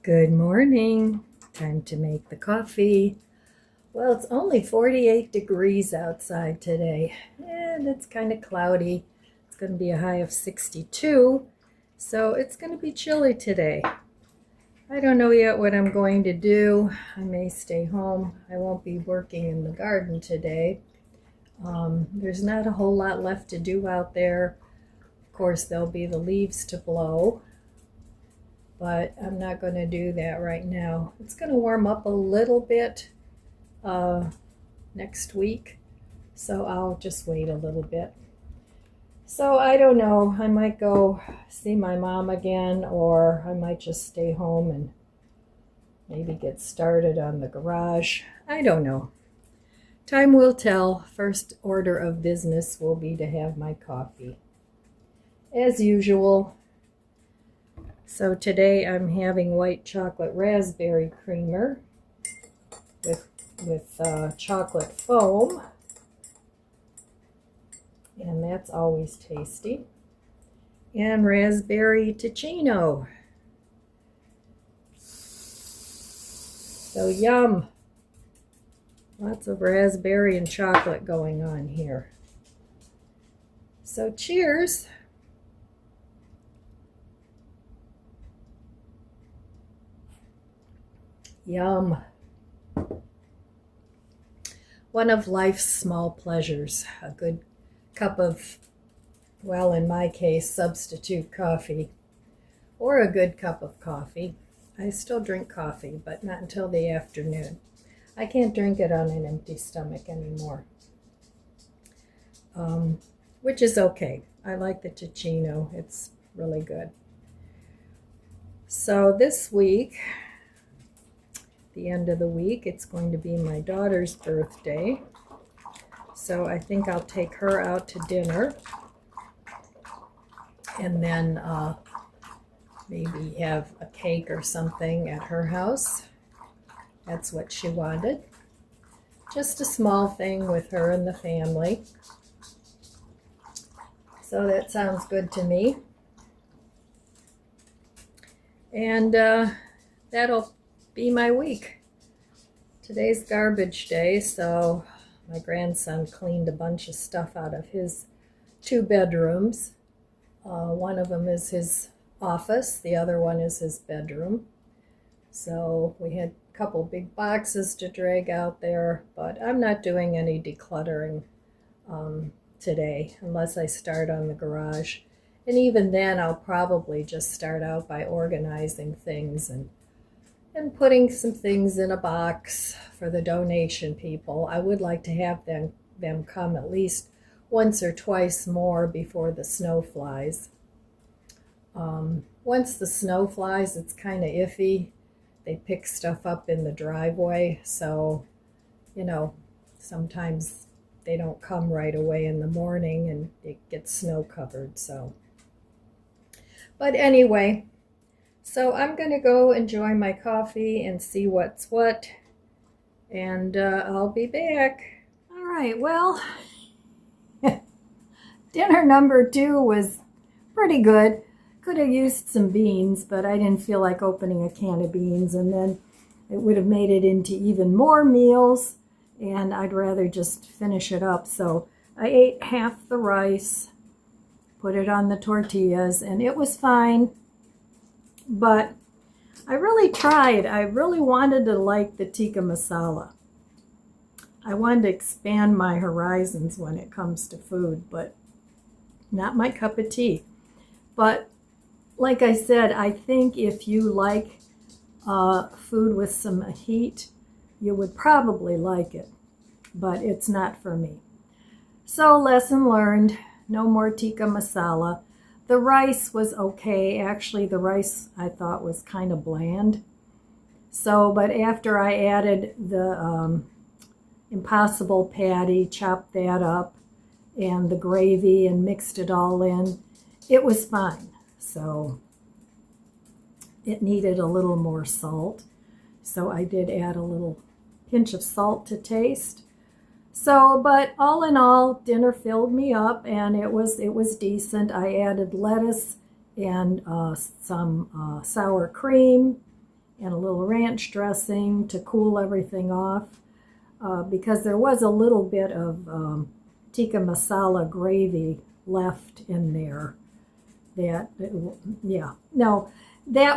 Good morning. Time to make the coffee. Well, it's only 48 degrees outside today, and it's kind of cloudy. It's going to be a high of 62, so it's going to be chilly today. I don't know yet what I'm going to do. I may stay home. I won't be working in the garden today. There's not a whole lot left to do out there. Of course, there'll be the leaves to blow, but I'm not going to do that right now. It's going to warm up a little bit next week, so I'll just wait a little bit. So I don't know, I might go see my mom again, or I might just stay home and maybe get started on the garage. I don't know. Time will tell. First order of business will be to have my coffee, as usual. So today I'm having white chocolate raspberry creamer with chocolate foam, and that's always tasty, and raspberry ticino. So yum! Lots of raspberry and chocolate going on here. So cheers! Yum! One of life's small pleasures, a good cup of, well, in my case, substitute coffee, or a good cup of coffee. I still drink coffee, but not until the afternoon. I can't drink it on an empty stomach anymore, which is okay. I like the Ticino. It's really good. So this week, the end of the week, it's going to be my daughter's birthday. So I think I'll take her out to dinner, and then maybe have a cake or something at her house. That's what she wanted. Just a small thing with her and the family. So that sounds good to me. And that'll be my week. Today's garbage day, so my grandson cleaned a bunch of stuff out of his 2 bedrooms. One of them is his office, the other one is his bedroom. So we had a couple big boxes to drag out there, but I'm not doing any decluttering today unless I start on the garage. And even then, I'll probably just start out by organizing things and putting some things in a box for the donation people. I would like to have them come at least once or twice more before the snow flies. Once the snow flies, it's kind of iffy. They pick stuff up in the driveway, so, sometimes they don't come right away in the morning and it gets snow covered, so. But anyway, so I'm going to go enjoy my coffee and see what's what, and I'll be back. All right, well, dinner number 2 was pretty good. Could have used some beans, but I didn't feel like opening a can of beans, and then it would have made it into even more meals, and I'd rather just finish it up. So I ate half the rice, put it on the tortillas, and it was fine. But I really tried. I really wanted to like the Tikka Massala. I wanted to expand my horizons when it comes to food, but not my cup of tea. But like I said, I think if you like food with some heat, you would probably like it, but it's not for me. So lesson learned, no more Tikka Masala. The rice was okay. Actually, the rice I thought was kind of bland. So, but after I added the Impossible patty, chopped that up, and the gravy and mixed it all in, it was fine. So it needed a little more salt. So I did add a little pinch of salt to taste. So, but all in all, dinner filled me up, and it was decent. I added lettuce and some sour cream and a little ranch dressing to cool everything off, because there was a little bit of Tikka Massala gravy left in there. That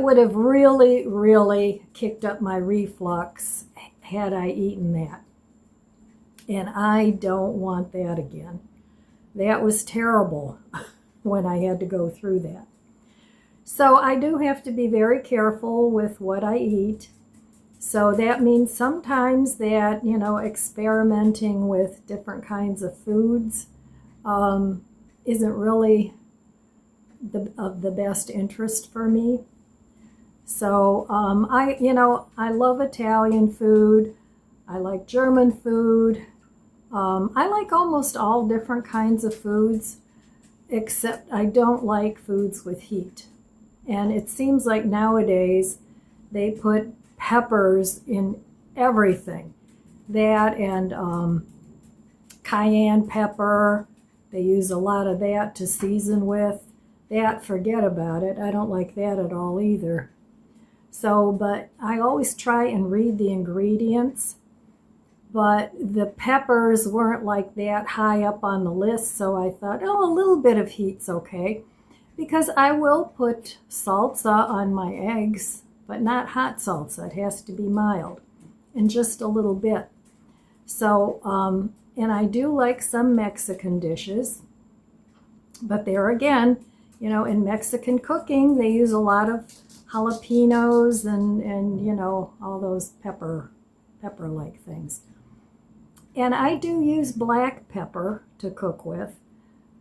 would have really, really kicked up my reflux had I eaten that. And I don't want that again. That was terrible when I had to go through that. So I do have to be very careful with what I eat. So that means sometimes that, experimenting with different kinds of foods isn't really of the best interest for me. So I love Italian food. I like German food. I like almost all different kinds of foods, except I don't like foods with heat. And it seems like nowadays they put peppers in everything. That and cayenne pepper, they use a lot of that to season with. That, forget about it. I don't like that at all either. So, but I always try and read the ingredients. But the peppers weren't like that high up on the list, so I thought, a little bit of heat's okay. Because I will put salsa on my eggs, but not hot salsa. It has to be mild, and just a little bit. So, and I do like some Mexican dishes, but there again, in Mexican cooking, they use a lot of jalapenos and all those pepper-like things. And I do use black pepper to cook with,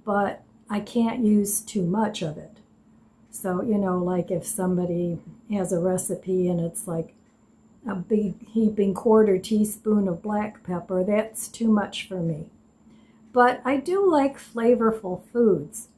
but I can't use too much of it. So, like if somebody has a recipe and it's like a big heaping quarter teaspoon of black pepper, that's too much for me. But I do like flavorful foods.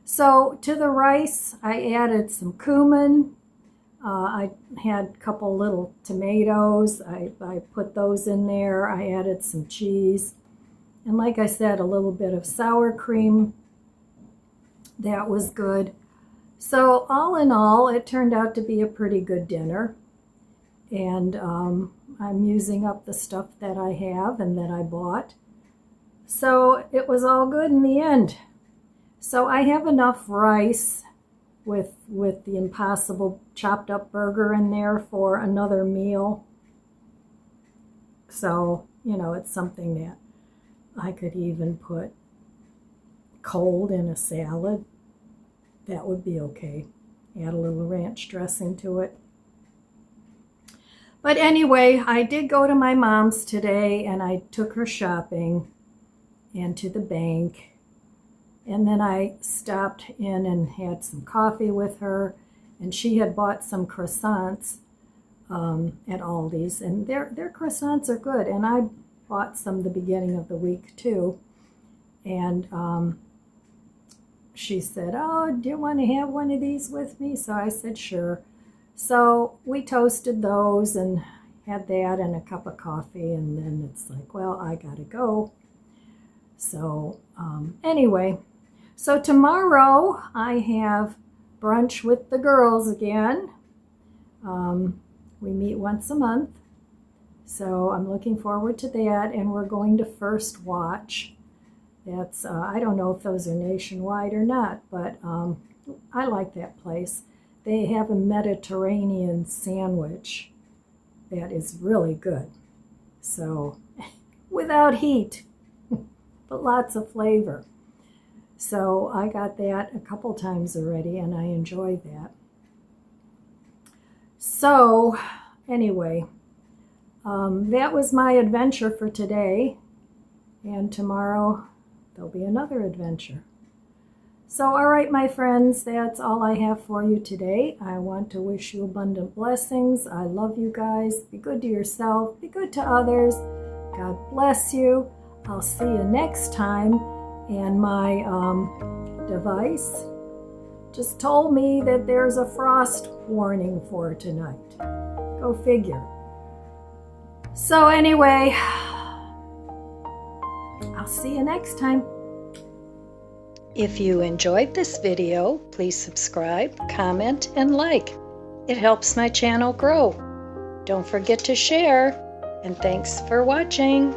So to the rice, I added some cumin. I had a couple little tomatoes. I put those in there. I added some cheese. And like I said, a little bit of sour cream. That was good. So all in all, it turned out to be a pretty good dinner. And I'm using up the stuff that I have and that I bought. So it was all good in the end. So I have enough rice with the Impossible chopped up burger in there for another meal. So, it's something that I could even put cold in a salad. That would be okay. Add a little ranch dressing to it. But anyway, I did go to my mom's today and I took her shopping and to the bank. And then I stopped in and had some coffee with her, and she had bought some croissants at Aldi's, and their croissants are good. And I bought some the beginning of the week too. And she said, do you want to have one of these with me? So I said, sure. So we toasted those and had that and a cup of coffee, and then it's like, well, I gotta go. So anyway. So tomorrow I have brunch with the girls again. We meet once a month. So I'm looking forward to that. And we're going to First Watch. That's, I don't know if those are nationwide or not, but I like that place. They have a Mediterranean sandwich that is really good. So without heat, but lots of flavor. So I got that a couple times already, and I enjoyed that. So anyway, that was my adventure for today. And tomorrow there'll be another adventure. So, all right, my friends, that's all I have for you today. I want to wish you abundant blessings. I love you guys. Be good to yourself. Be good to others. God bless you. I'll see you next time. And my device just told me that there's a frost warning for tonight. Go figure. So anyway, I'll see you next time. If you enjoyed this video, please subscribe, comment, and like. It helps my channel grow. Don't forget to share, and thanks for watching.